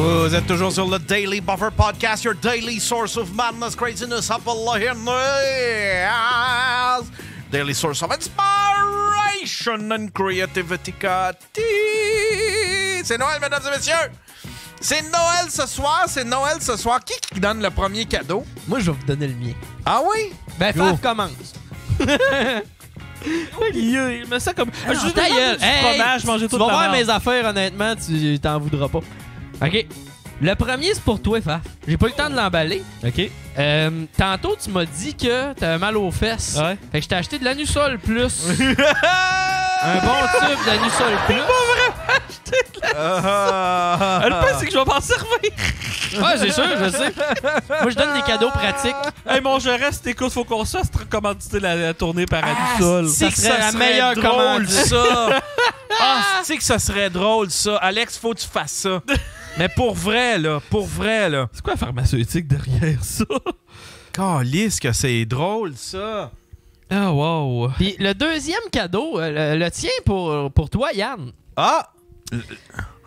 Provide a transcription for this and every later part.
Vous êtes toujours sur le Daily Buffer Podcast, your daily source of madness, craziness, happiness, daily source of inspiration and creativity. C'est Noël, mesdames et messieurs! C'est Noël ce soir, Qui donne le premier cadeau? Moi, je vais vous donner le mien. Ah oui? Ben, Faf commence. Il me sent comme. Je veux ta gueule. Fromage, manger tu tout vas la voir merde. mes affaires, honnêtement, tu t'en voudras pas. OK. Le premier, c'est pour toi, Faf. J'ai pas eu le temps de l'emballer. OK. Tantôt, tu m'as dit que t'avais mal aux fesses. Ouais. Fait que je t'ai acheté de l'Anusol Plus. Un bon tube d'Anusol Plus. Le pire, c'est que je vais m'en servir. Ouais, c'est sûr, je sais. Moi, je donne des cadeaux pratiques. Hey, mon Jaurès, t'écoutes, faut qu'on se fasse commanditer la tournée par Anusol. Ça serait la meilleure drôle, commande. ça. C'est que ça serait drôle, ça. Alex, faut que tu fasses ça. Mais pour vrai, là. C'est quoi la pharmaceutique derrière ça? Calisse que c'est drôle, ça. Ah, wow. Puis le deuxième cadeau, le tien pour toi, Yann. Ah!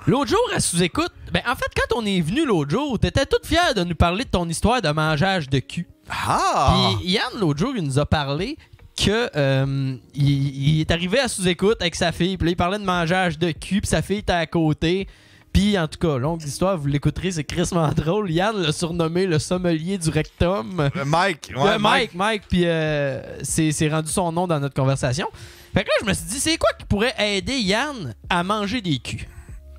L'autre jour, à sous-écoute, ben en fait, quand on est venu l'autre jour, t'étais toute fière de nous parler de ton histoire de mangeage de cul. Ah! Puis Yann, l'autre jour, il nous a parlé que il est arrivé à sous-écoute avec sa fille, puis là, il parlait de mangeage de cul, puis sa fille était à côté. Puis, en tout cas, longue histoire, vous l'écouterez, c'est crissement drôle. Yann l'a surnommé le sommelier du rectum. Mike. Ouais, Mike. Puis, c'est rendu son nom dans notre conversation. Fait que là, je me suis dit, c'est quoi qui pourrait aider Yann à manger des culs?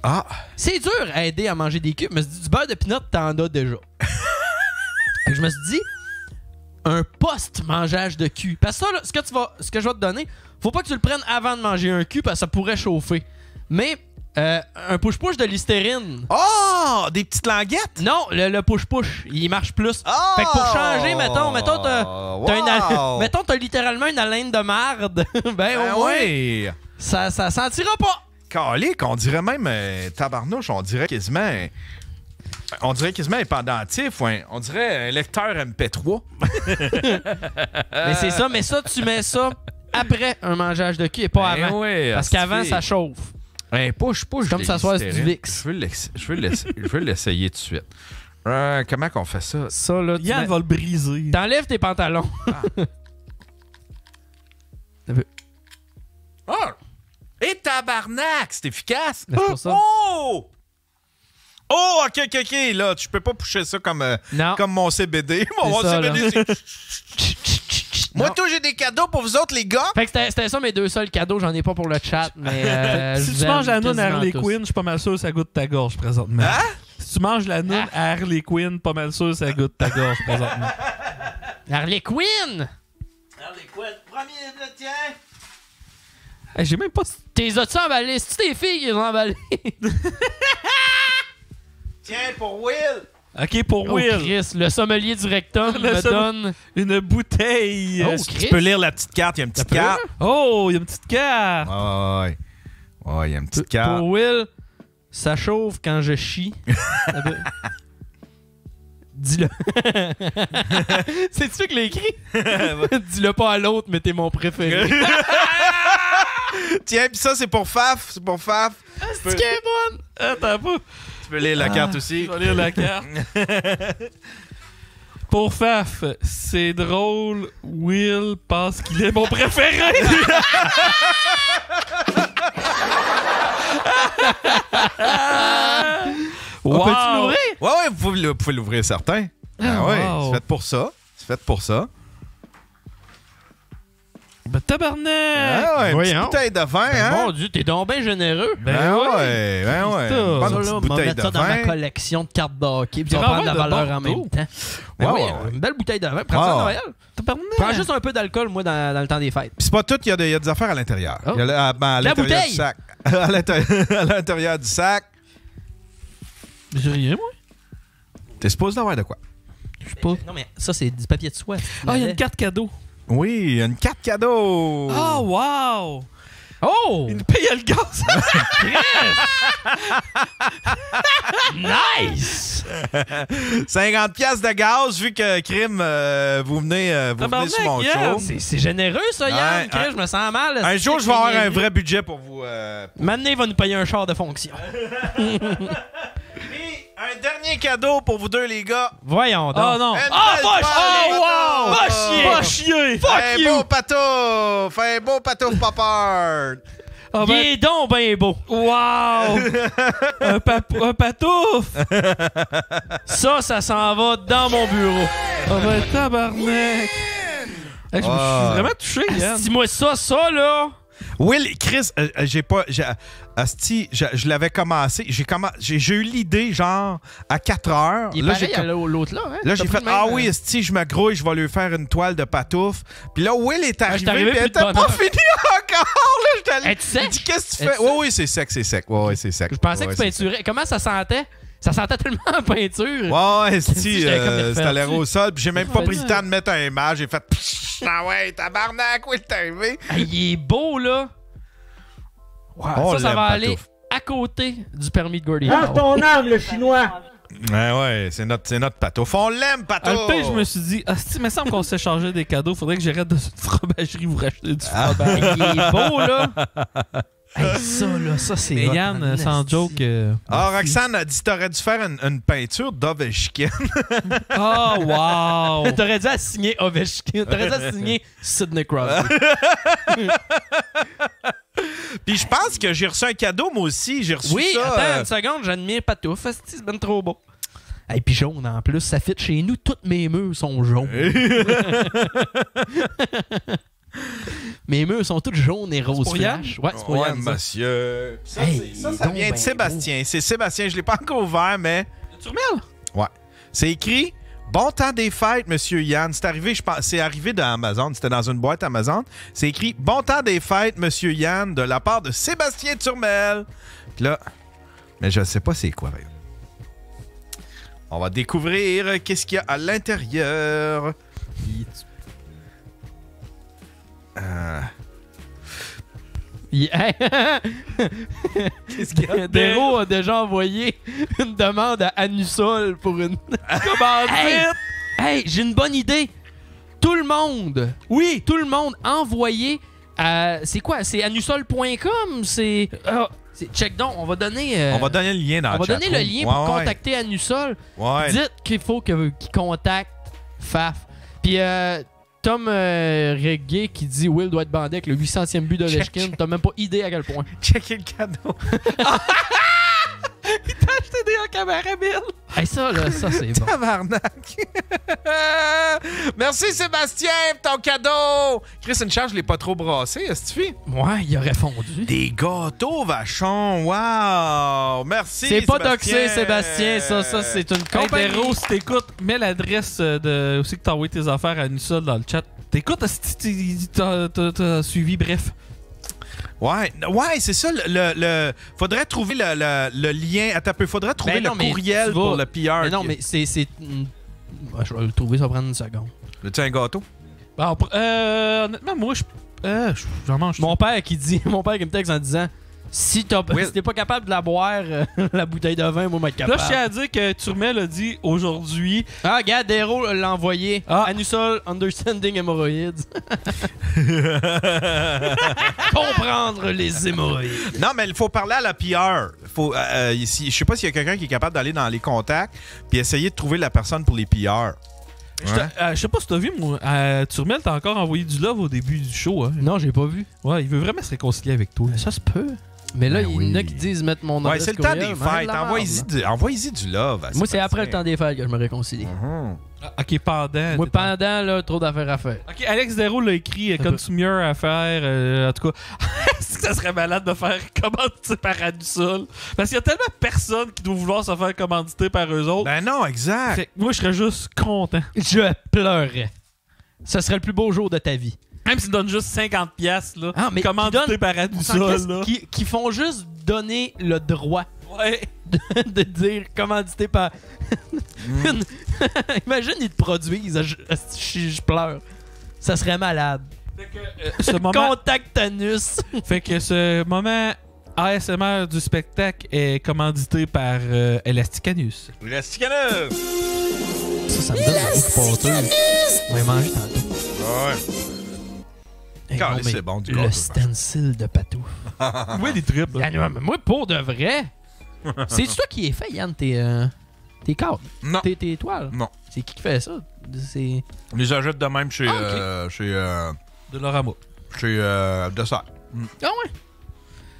Ah! C'est dur à aider à manger des culs. Je me suis dit, du beurre de pinot, t'en as déjà. Fait que je me suis dit, un post-mangeage de cul. Parce que ça, là, ce que je vais te donner, faut pas que tu le prennes avant de manger un cul parce que ça pourrait chauffer. Mais... un push-push de Listerine. Oh! Des petites languettes? Non, le push-push, il marche plus. Oh! Fait que pour changer, mettons Wow! t'as littéralement une haleine de marde. ben au moins, oui! ça sentira pas. Calique, on dirait même tabarnouche, on dirait quasiment un pendentif, ouais. On dirait un lecteur MP3. Mais c'est ça, tu mets ça après un mangeage de cul et pas avant. Ouais, parce qu'avant, ça chauffe. Push. C'est comme s'asseoir sur du Vicks. Je veux l'essayer tout de suite. Comment qu'on fait ça? Ça, là, Yann va le briser. t'enlèves tes pantalons. Oh! Et tabarnak! C'est efficace! Mais c'est pour ça. Oh! Oh, OK. Là, je peux pas pousser ça comme mon CBD. Mon C'est ça, CBD, c'est... Moi, Non. tout, j'ai des cadeaux pour vous autres, les gars. Fait que c'était ça mes deux seuls cadeaux. J'en ai pas pour le chat, mais Si tu manges la noune à Harley Quinn, je suis pas mal sûr que ça goûte ta gorge présentement. Hein? Si tu manges la noune à Harley Quinn, pas mal sûr que ça goûte ta gorge présentement. Harley Quinn! Harley Quinn, premier de tiens. Hey, j'ai même pas... T'es as-tu emballé? C'est-tu tes filles qui les ont emballé? Tiens, pour Will. OK, pour Oh, Will, Chris, le sommelier du rectum me donne... une bouteille. Oh, Tu Chris. peux lire la petite carte, il y a une petite carte. Oh, il y a une petite carte. Ouais, il y a une petite carte. Pour Will, ça chauffe quand je chie. Dis-le. C'est-tu qui l'a écrit? Dis-le pas à l'autre, mais t'es mon préféré. Tiens, pis ça, c'est pour Faf. C'est qui est bonne? Attends pas. Tu peux lire la carte aussi. Je vais lire la carte. Pour Faf, c'est drôle, Will pense qu'il est mon préféré. On peut-tu l'ouvrir? Ouais, vous pouvez l'ouvrir, certain. Ah ouais, wow. c'est fait pour ça. Ben tabarnak! Ah ouais, une petite Voyons. bouteille de vin, hein? Mon Dieu, t'es donc bien généreux. Ben ouais. ça. Une bonne Ça, petite là, on va bouteille mettre de ça dans ma vin. collection de cartes de hockey, puis Tu on va prendre la renvoies de valeur en Bordeaux. même temps. Ben Ouais, oui, ouais. une belle bouteille de vin. Prends ça à Ouais. Noël. Tabarnak! Prends juste un peu d'alcool, moi, dans le temps des fêtes. Puis c'est pas tout, il y a des affaires à l'intérieur. Oh. Il y a à l'intérieur bouteille! du sac. À l'intérieur du sac. J'ai rien, moi. T'es supposé d'avoir de quoi? Je sais pas. Non, mais ça, c'est du papier de soie. Ah, il y a une carte cadeau. Oui, une carte cadeau. Oh, wow! Oh! Il nous paye le gaz. Nice! 50 piastres de gaz, vu que Crime, vous venez sur mon Yann, show. C'est généreux, ça, Yann. Ouais, Chris, je me sens mal. Un jour, je vais avoir un vrai budget pour vous. Maintenant, il va nous payer un char de fonction. Et un Dernier cadeau pour vous deux, les gars. Voyons donc. Oh non! Une Ah, belle va toile, chier! les Va patoufs. chier! Va chier! Fuck you! Beau patouf! Un beau patouf Popper! Ah Il ben, est donc ben beau. wow! un patouf! Ça s'en va dans mon bureau. Ah ben, tabarnak! Hey, je me suis vraiment touché, Yann. Dis-moi ça, là. Will, Chris, Asti, je l'avais commencé. J'ai eu l'idée, genre, à 4 heures. Il est Là, pareil à l'autre, là. Hein? Là, T'as j'ai pris fait, le même, ah oui, Esti, je me grouille, je vais lui faire une toile de patouf. Puis là, Will est arrivé, arrivé puis elle plus de était bonne pas heure. finie encore. Là, j'étais allé. Es-tu sec? Il dit, qu'est-ce que tu Es-tu fais? Oui, oui, c'est sec, c'est sec. Ouais, c'est sec. Je pensais Ouais, que tu peinturais. Comment ça sentait? Ça sentait tellement en peinture. Ouais, Esti, J'avais comme les c'était refaire l'air au sol. Puis j'ai même pas Ouais, pris le ça. temps de mettre un image. J'ai fait, ah ouais, tabarnak, Will, t'es arrivé. Hey, il est beau, là. Wow, On ça l'aime, va aller Patouf. à côté du permis de Gordy. Lance ton âme, le chinois! Ouais, c'est notre patouf. On l'aime, À patouf. le pire, je me suis dit, ah, si, il me semble qu'on s'échangeait des cadeaux. Faudrait que j'arrête de cette fromagerie vous racheter du Ah. fromage. Il est beau, là. Hey, ça, là, ça, c'est. Mais hot, Yann, man. sans joke. Ah, Roxane a dit t'aurais dû faire une peinture d'Ovechkin. Oh, wow! T'aurais dû assigner Ovechkin. T'aurais dû assigner Sidney Crosby. Puis je pense que j'ai reçu un cadeau, moi aussi. J'ai reçu Oui, ça. attends une seconde, j'admire Patouf. C'est ben trop beau. Et puis jaune en plus, ça fit chez nous. Toutes mes murs sont jaunes. Mes murs sont toutes jaunes et roses pour Yann? flash. Ouais, c'est pour Ouais, Yann, ça. monsieur. Ça, Hey, ça il est vient donc de ben Sébastien. C'est Sébastien. Je l'ai pas encore ouvert, mais. Tu remets? Ouais. C'est écrit Bon temps des fêtes, monsieur Yann. C'est arrivé, je pense, c'est arrivé d'Amazon. C'était dans une boîte Amazon. C'est écrit Bon temps des fêtes, monsieur Yann, de la part de Sébastien Turmel. Puis là, mais je sais pas c'est quoi. Ben. On va découvrir qu'est-ce qu'il y a à l'intérieur. Qu'est-ce qu'il y a? Dero a déjà envoyé une demande à Anusol pour une commande. Hey, j'ai une bonne idée. Tout le monde, oui, tout le monde envoyé à... C'est quoi? C'est anusol.com? C'est... check donc, on va donner... On va donner le lien dans on le va chat donner le room. lien pour Ouais, contacter Anusol. Ouais. Dites qu'il faut qu'il contacte Faf. Puis Tom Reggae qui dit Will doit être bandé avec le 800e but d'Ovechkin. T'as même pas idée à quel point. Checker le cadeau. T'as acheté des en cabaret, Bill! Hey, ça, là, ça, c'est bon. Tabarnak. Merci Sébastien pour ton cadeau. Chris, une charge, je l'ai pas trop brassé, est-ce que tu fais? Ouais, il aurait fondu. Des gâteaux vachons, wow! Merci C'est pas Sébastien. doxé, Sébastien. Ça, c'est une Hey, compagnie. Dero, si t'écoutes, mets l'adresse de aussi que t'as envoyé tes affaires à Nusol dans le chat. T'écoutes, si t'as suivi, bref. Ouais, c'est ça. Faudrait trouver le lien. Attends un peu. Faudrait trouver Ben non, le mais courriel tu vas- pour le PR. Mais non, mais c'est... je vais le trouver, ça va prendre une seconde. Veux-tu un gâteau? Bon, honnêtement, moi, j'en mange. Mon père qui me texte en disant si t'es pas capable de la boire, la bouteille de vin, moi, je vais être Là, capable. je tiens à dire que Turmel a dit aujourd'hui. Ah, regarde, Dero l'a envoyé. Ah. Anusol, Understanding Hemorrhoids. Comprendre les hémorroïdes. Non, mais il faut parler à la PR. Je sais pas s'il y a quelqu'un qui est capable d'aller dans les contacts puis essayer de trouver la personne pour les PR. Je sais pas si t'as vu, moi. Turmel t'a encore envoyé du love au début du show. Hein. Non, j'ai pas vu. Ouais, il veut vraiment se réconcilier avec toi. Ça se peut. Mais là, Ben il y en a oui. qui disent mettre mon Ouais, adresse c'est le temps courriel, des mais fêtes. de la merde, Envoyez-y du love. Moi, c'est après le temps des fêtes que je me réconcilie. Ok, pendant. Moi, pendant, là, trop d'affaires à faire. Ok, Alex Dero l'a écrit Consumer à faire. En tout cas, est-ce que ça serait malade de faire commanditer par Anusol? Parce qu'il y a tellement de personnes qui doivent vouloir se faire commanditer par eux autres. Ben non, exact. Fait que moi, je serais juste content. Je pleurais. Ce serait le plus beau jour de ta vie. Même s'ils donnent juste 50$, là. Ah, mais commandité qui donnent- par Anusol, là. Qui font juste donner le droit Ouais. de dire commandité par... Imagine, ils te produisent. Je pleure. Ça serait malade. Fait que, ce moment, Contact Anus. fait que ce moment ASMR du spectacle est commandité par Elasticanus. Elasticanus. Ça me donne un goût pâteux. On va manger tantôt. Ouais. Hey, Calé, non, mais c'est bon, du le gâteau. stencil de Patou. Oui, des tripes. Ah, non, mais moi, pour de vrai. C'est toi qui est fait, Yann, tes Tes cadres? Non. Tes toiles? Non. C'est qui fait ça? C'est... On les achète de même chez... De Lorama. chez Dessert. Ah ouais?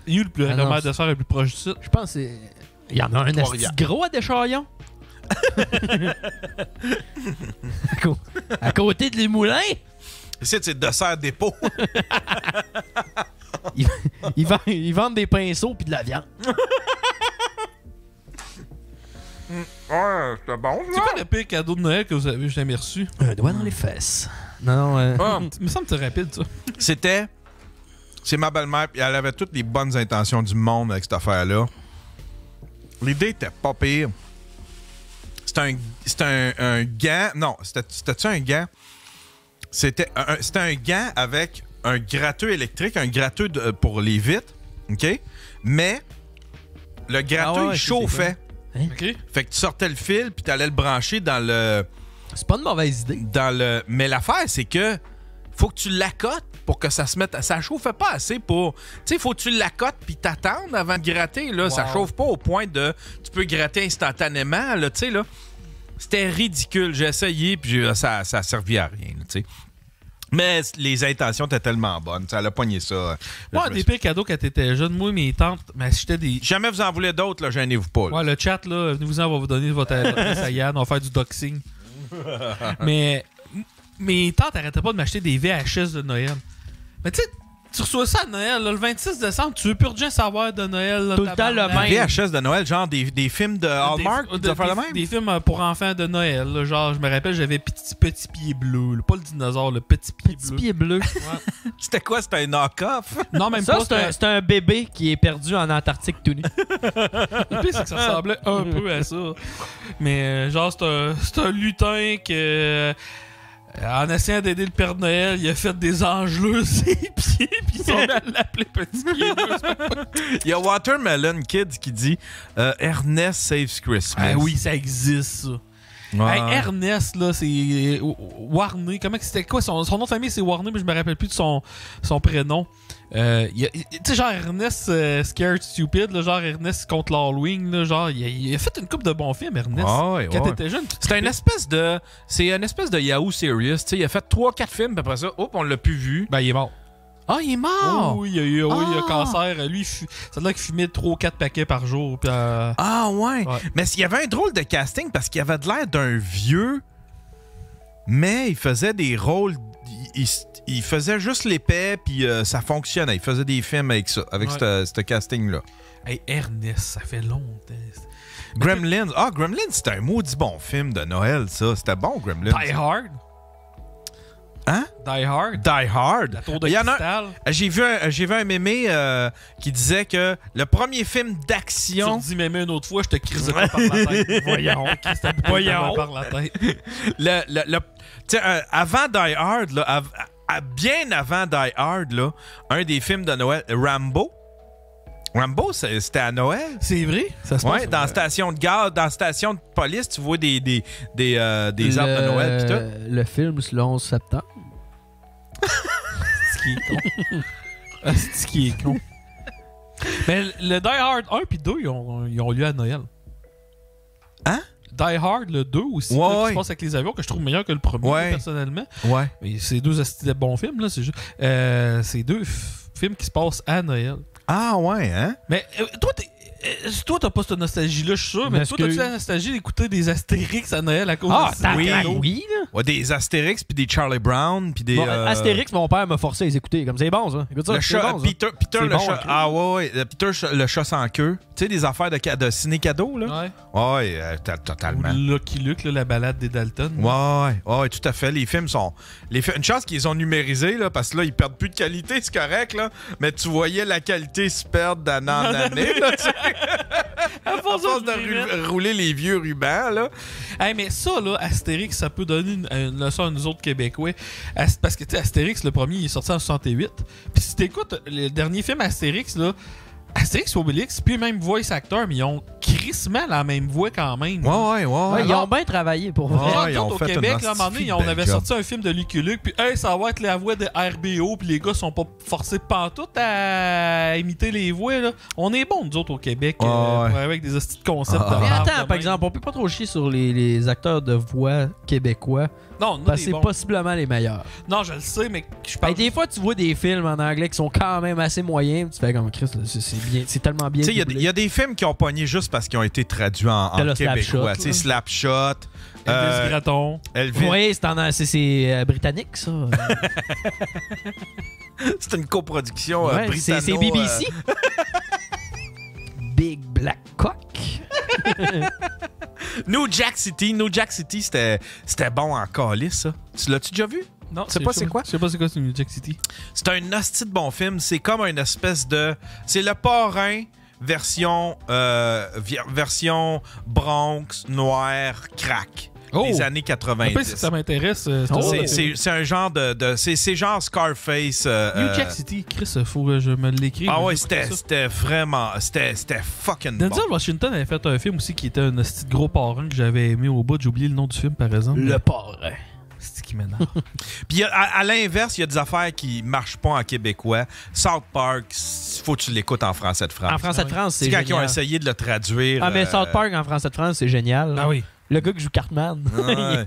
Il y a eu le Ah non, remède de fer le plus proche du site. Je pense que c'est... Il y en a un asti gros à Deschaillons. À côté de les moulins, Ici, c'est Dessert Dépôt. ils vendent des pinceaux puis de la viande. Ouais, c'était bon, C'est quoi le pire cadeau de Noël que vous avez jamais reçu? Un doigt dans les fesses. Non, Il me semble que c'est rapide, ça. C'était... C'est ma belle-mère, puis elle avait toutes les bonnes intentions du monde avec cette affaire-là. L'idée était pas pire. C'était un gant... Non, c'était-tu un gant? C'était un gant avec un gratteux électrique, un gratteux pour les vitres, OK? Mais le gratteux, il chauffait. Hein? OK? Fait que tu sortais le fil, puis t'allais le brancher dans le... C'est pas une mauvaise idée. Mais l'affaire, c'est que faut que tu l'accotes pour que ça se mette... Ça chauffait pas assez pour... Tu sais, faut que tu l'accotes puis t'attendes avant de gratter, là. Wow. Ça chauffe pas au point de... Tu peux gratter instantanément, là, tu sais, là. C'était ridicule. J'ai essayé, puis ça a servi à rien, tu sais. Mais les intentions étaient tellement bonnes. Ça a pogné ça. Moi, des pires cadeaux quand t'étais jeune, moi, mes tantes m'achetaient des... Jamais vous en voulez d'autres, là, gênez-vous pas. Là. Ouais, le chat, là, venez-vous-en, on va vous donner votre adresse à Yann, on va faire du doxing. Mais mes tantes arrêtaient pas de m'acheter des VHS de Noël. Mais tu sais, tu reçois ça à Noël, là, le 26 décembre, tu veux plus rien savoir de Noël. Là, Tout le temps le tabarnak. même. VHS de Noël, genre des films de Hallmark, des affaires de même? Des films pour enfants de Noël. Là, genre, je me rappelle, j'avais Petit Pied Bleu. Là, pas le dinosaure, le Petit Pied Petit Bleu. pied bleu. C'était quoi? C'était un knock-off? Non, même Ça, pas. c'est un bébé qui est perdu en Antarctique tout nu. Le pire, c'est que ça ressemblait un peu à ça. Mais genre, c'est un lutin que... en essayant d'aider le Père Noël, il a fait des engelures ses pieds, puis ils sont mis à l'appeler Petit Pied Bleu. Il y a Watermelon Kids qui dit Ernest Saves Christmas. Ah oui, ça existe, ça. Ouais. Hey, Ernest, là, c'est Warney. Comment c'était quoi? Son nom de famille, c'est Warney, mais je me rappelle plus de son prénom. Tu sais, genre Ernest Scared Stupid, là, genre Ernest contre l'Halloween, là, genre, il a fait une couple de bons films, Ernest. Quand t'étais jeune. C'est une espèce de Yahoo Serious. Tu sais, il a fait 3-4 films, puis après ça, hop, on l'a plus vu. Ben, il est mort. Ah, il est mort! Oui, il a cancer. Lui, ça a l'air qu'il fumait 3 ou 4 paquets par jour. Puis, Ah, ouais. Ouais. Mais il y avait un drôle de casting parce qu'il avait de l'air d'un vieux, mais il faisait des rôles. Il faisait juste l'épais, puis ça fonctionnait. Il faisait des films avec ça, avec ce casting-là. Hey, Ernest, ça fait longtemps. Gremlins. Ah, Gremlins, c'était un maudit bon film de Noël, ça. C'était bon, Gremlins. Die Hard. Hein? Die Hard. Die Hard. La tour de Il y en a- cristal. J'ai vu un mémé qui disait que le premier film Tu d'action... me dis même une autre fois, je te criserai par la tête. Voyons. Voyons. Par la tête. Tu sais, avant Die Hard, là, bien avant Die Hard, là, un des films de Noël, Rambo. Rambo, c'était à Noël. C'est vrai? Ça se Ouais, passe, dans la station de gare, dans la station de police, tu vois des arbres de Noël pis tout. Le film, c'est le 11 septembre. C'est qui est con. C'est qui est con. Mais le Die Hard 1 puis 2, ils ont lieu à Noël. Hein? Die Hard, le 2 aussi, Ouais, là, qui ouais. se passe avec les avions, que je trouve meilleur que le premier, Ouais. personnellement. Ouais. Mais c'est deux bons films, là. C'est juste. C'est deux films qui se passent à Noël. Ah ouais, hein? Mais toi, t'as pas cette nostalgie-là, je suis sûr, mais Parce toi, que- t'as-tu la nostalgie d'écouter des Astérix à Noël à cause Ah, de ça? oui. oui, là. Ouais, des Astérix puis des Charlie Brown puis des... Bon, Astérix, mon père m'a forcé à les écouter. Comme c'est bon, ça. Écoute ça. Le c'est chat, bon, ça. Peter C'est le bon, chat. ok. Ah ouais. Peter le chat sans queue. Tu sais, des affaires de ciné-cadeau, là? Ouais. Ouais, totalement. Ou Lucky Luke, là, la balade des Dalton. Ouais, tout à fait. Les films sont... Une chance qu'ils ont numérisé, là, parce que là, ils perdent plus de qualité, c'est correct, là. Mais tu voyais la qualité se perdre d'année en année, là, tu sais. À force de rouler les vieux rubans, là. Hey, mais ça, là, Astérix, ça peut donner une leçon à nous autres Québécois. Parce que, tu sais, Astérix, le premier, il est sorti en 68. Puis si t'écoutes le dernier film Astérix, là, Astérix et Obélix, puis même voice actor, mais ils ont crissement la même voix quand même. Ouais. Ouais, ils ont bien travaillé pour vrai. Ouais, Genre, ils nous ont autres, au fait Québec, une là, à un moment donné, hostie on de avait bel sorti un film de Lucky Luke, puis hey, ça va être la voix de RBO, puis les gars sont pas forcés pantoute à imiter les voix. Là. On est bons, nous autres, au Québec, avec des hosties de concepts. de Mais marde de attends, par même. exemple, on peut pas trop chier sur les acteurs de voix québécois Non, nous, parce que des c'est bons. possiblement les meilleurs. Non, je le sais, mais je Hey, parle. des fois, tu vois des films en anglais qui sont quand même assez moyens, puis tu fais comme Chris, là, c'est tellement bien. Tu sais, doublé. il y a des films qui ont pogné juste parce qu'ils ont été traduits en T'as le québécois. Slapshot, Tu sais, là. Slapshot, Elvis Gratton. Elvis. Oui, c'est britannique, ça. C'est une coproduction Ouais, britanno. c'est BBC. Big Black Cock. New Jack City, c'était bon en calice, ça. Tu l'as-tu déjà vu? Non, Tu sais pas c'est quoi? Je sais pas c'est quoi, c'est New Jack City. C'est un hostie de bon film. C'est comme une espèce de... C'est le parrain version Bronx, noir, crack. Oh! Les années Après, 90. ça m'intéresse. C'est un genre de c'est genre Scarface. New Jack City, Chris, faut que je me l'écrive. Ah ouais, Je sais pas ça. c'était vraiment... C'était fucking bon. Denzel Washington avait fait un film aussi qui était un petit gros parrain que j'avais aimé au bout. J'ai oublié le nom du film, par exemple. Le parrain. C'est ce qui m'énerve. Puis à l'inverse, il y a des affaires qui marchent pas en québécois. South Park, faut que tu l'écoutes en français de France. En français de France, c'est C'est quand génial. ils ont essayé de le traduire. Ah, mais South Park en français de France, c'est génial. Ah oui. Le gars qui joue Cartman. Ouais.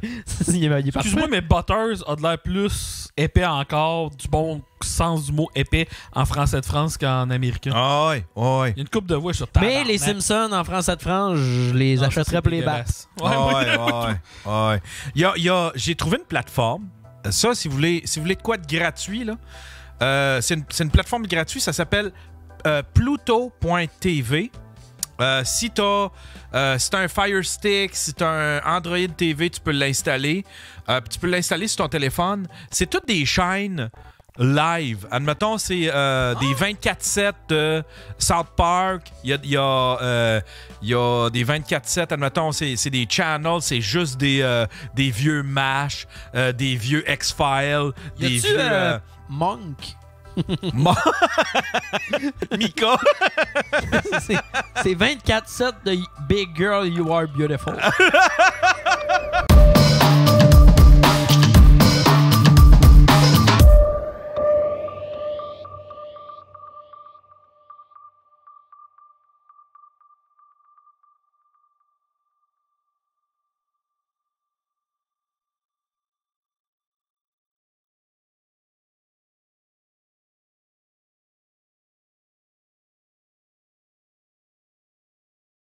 il est parfait. Excuse-moi, mais Butters a de l'air plus épais encore, du bon sens du mot épais en français de France qu'en américain. Ah ouais. Il y a une coupe de voix sur Mais les Simpsons en français de France, je les achèterais pour les battre. Ouais. J'ai trouvé une plateforme. Ça, si vous voulez de quoi de gratuit, là, c'est une plateforme gratuite. Ça s'appelle Pluto.tv. Si t'as un Fire Stick, si t'as un Android TV, tu peux l'installer. Tu peux l'installer sur ton téléphone. C'est toutes des chaînes live. Admettons, c'est des 24/7 de South Park. Il y a des 24/7. Admettons, c'est des channels. C'est juste des vieux MASH, des vieux X-Files, des Y a-tu vieux... Monk? Mika. c'est 24/7 de Big Girl, You Are Beautiful.